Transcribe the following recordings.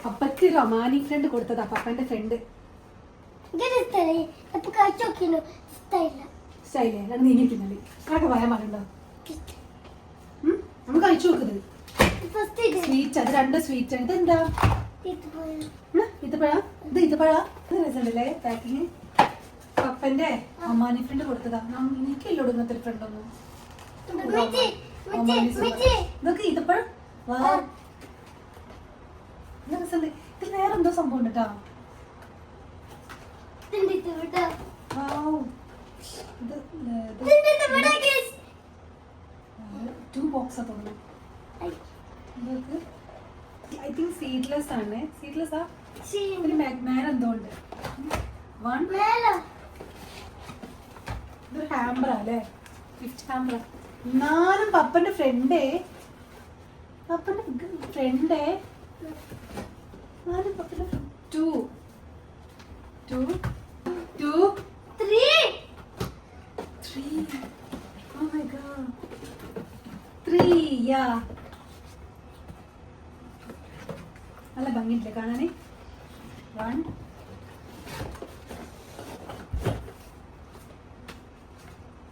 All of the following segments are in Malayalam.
പപ്പക്ക് റൊമാനി ഫ്രണ്ട് കൊടുത്തതാ, പപ്പന്റെ ഫ്രണ്ട്. സ്റ്റൈലേ നീങ്ങിക്കുന്നത് ആകെ പറയാൻ പാടുണ്ടോ? നമുക്ക് കഴിച്ചു നോക്കുന്നത് സ്വീറ്റ്. അത് രണ്ട് സ്വീറ്റ്. ഇതെന്താ? ഈത്തപ്പഴ. ഇത് ഈത്തപ്പഴ. ഇത് രസമുണ്ടല്ലേ പാക്കിങ്. പപ്പന്റെ റൊമാനി ഫ്രണ്ട് കൊടുത്തതാ. എനിക്കല്ലോ ഇങ്ങനത്തെ ഫ്രണ്ട് ഒന്നും. ഇതൊക്കെ ഈത്തപ്പഴം. ഇത് വേറെന്തോ സംഭവം ഉണ്ട് കേട്ടോ. ടു ബോക്സാ തോന്നുന്നു. ഐ തിങ്ക് സീഡ്ലെസ് ആണ്. സീഡ്ലെസ് ആ മേലെന്തോ ഉണ്ട്. ഇതൊരു ഹാമ്പറാ അല്ലേ? ഗിഫ്റ്റ് ഹാമ്പറാ. എന്നാലും പപ്പന്റെ ഫ്രണ്ടേ two. Oh my god. 3, yeah. നല്ല ഭംഗിയില്ലേ കാണാനേ? 1,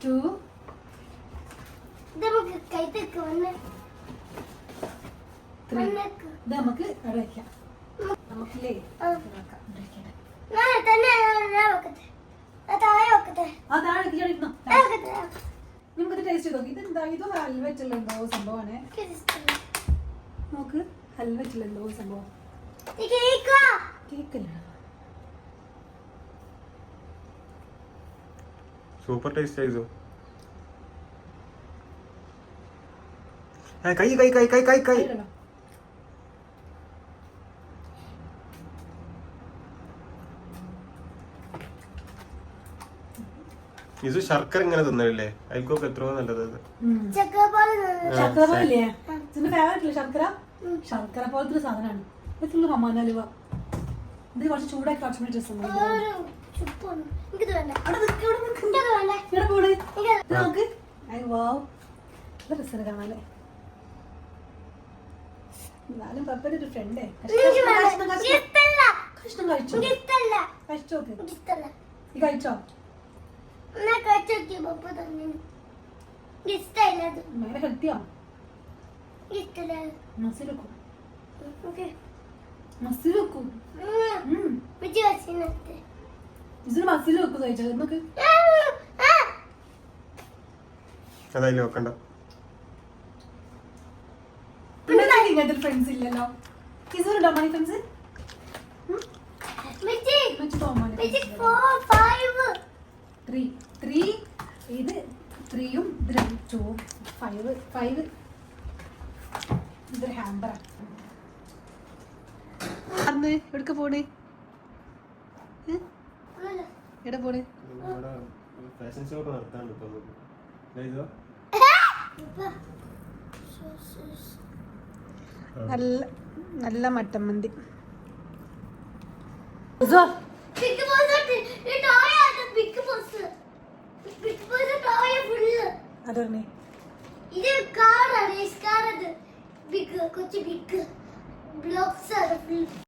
2. ഇത് നമുക്ക് അവിടെ വെക്കാം. നമുക്കില്ലേ നമുക്കത് ടേസ്റ്റ് ചെയ്ത് നോക്കി. ഇതെന്താ? ഇത് ഹൽവറ്റുള്ള എന്തോ സംഭവമാണ്. നോക്ക്, ഹൽവറ്റുള്ള എന്തോ സംഭവം. കേക്കല്ല. സൂപ്പർ ടേസ്റ്റ് ആയിരുന്നു. കൈ കൈ കൈ കൈ കൈ കൈ ഇത് ശർക്കര ഇങ്ങനെ തിന്നില്ലേ? അതിൽക്കൊക്കെ എത്രയോ നല്ലത്. ശർക്കര പോലത്തെ സാധനമാണ്. ഇത് റൊമാനലുവ. ഇത് കുറച്ച് ചൂടാക്കി കുറച്ച് മിനിറ്റ് രസം. രസം കാണാല്ലേ? എന്നാലും പപ്പന്റെ ഒരു ഫ്രണ്ടേ കഷ്ണം കഴിച്ചോ? കഴിച്ചോ? ഭയങ്കര ഹെൽത്തിയാ. മസിൽ വെക്കും. ഇതിന് മസിൽ വെക്കും കഴിച്ചത്. നമുക്ക് അതായാലും വെക്കണ്ട. ഇങ്ങനത്തെ ഫ്രണ്ട്സ് ഇല്ലല്ലോ. ഇതുണ്ടോ മണി ഫ്രണ്ട്സ്? ഇത് 3ഉം ഇത് 2ഉം 5. ഇതൊരു ഹാമ്പറാണ്. അന്ന് എവിടേക്ക് പോണേ? എവിടെ പോണേ? ഫാഷൻ ഷോ നടത്താണ്ട് നല്ല നല്ല മട്ടൻ മന്തി. അതന്നെ ഇത് കാറാണ്. കൊച്ചു ബിഗ് ബ്ലോക്സ് ആണ്.